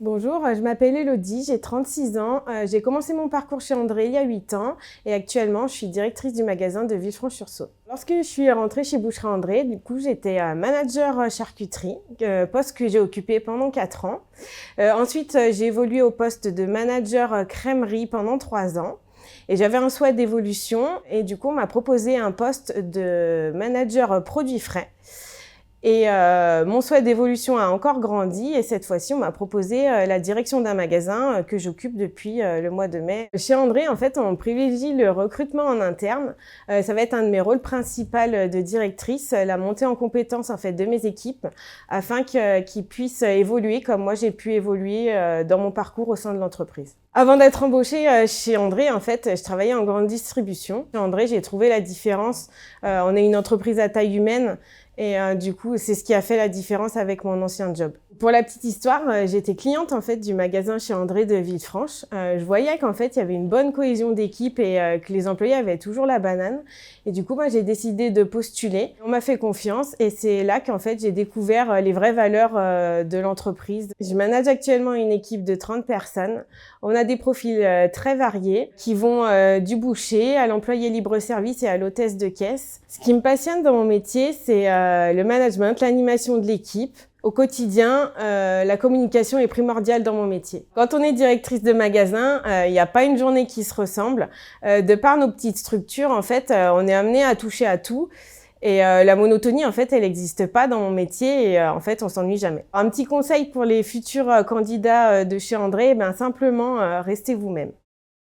Bonjour, je m'appelle Elodie, j'ai 36 ans. J'ai commencé mon parcours chez André il y a 8 ans et actuellement je suis directrice du magasin de Villefranche-sur-Saône. Lorsque je suis rentrée chez Boucherie André, du coup j'étais manager charcuterie, poste que j'ai occupé pendant 4 ans. Ensuite j'ai évolué au poste de manager crèmerie pendant 3 ans. Et j'avais un souhait d'évolution et du coup on m'a proposé un poste de manager produits frais. Et mon souhait d'évolution a encore grandi et cette fois-ci, on m'a proposé la direction d'un magasin que j'occupe depuis le mois de mai. Chez André, en fait, on privilégie le recrutement en interne. Ça va être un de mes rôles principaux de directrice, la montée en compétences en fait de mes équipes afin qu'ils puissent évoluer comme moi j'ai pu évoluer dans mon parcours au sein de l'entreprise. Avant d'être embauchée chez André, en fait, je travaillais en grande distribution. Chez André, j'ai trouvé la différence. On est une entreprise à taille humaine. Et du coup, c'est ce qui a fait la différence avec mon ancien job. Pour la petite histoire, j'étais cliente en fait du magasin chez André de Villefranche. Je voyais qu'en fait, il y avait une bonne cohésion d'équipe et que les employés avaient toujours la banane. Et du coup, moi, j'ai décidé de postuler. On m'a fait confiance et c'est là qu'en fait, j'ai découvert les vraies valeurs de l'entreprise. Je manage actuellement une équipe de 30 personnes. On a des profils très variés qui vont du boucher à l'employé libre-service et à l'hôtesse de caisse. Ce qui me passionne dans mon métier, c'est le management, l'animation de l'équipe. Au quotidien, la communication est primordiale dans mon métier. Quand on est directrice de magasin, il n'y a pas une journée qui se ressemble. De par nos petites structures, en fait, on est amené à toucher à tout. Et la monotonie, en fait, elle n'existe pas dans mon métier et en fait, on s'ennuie jamais. Un petit conseil pour les futurs candidats de chez André, simplement, restez vous-même.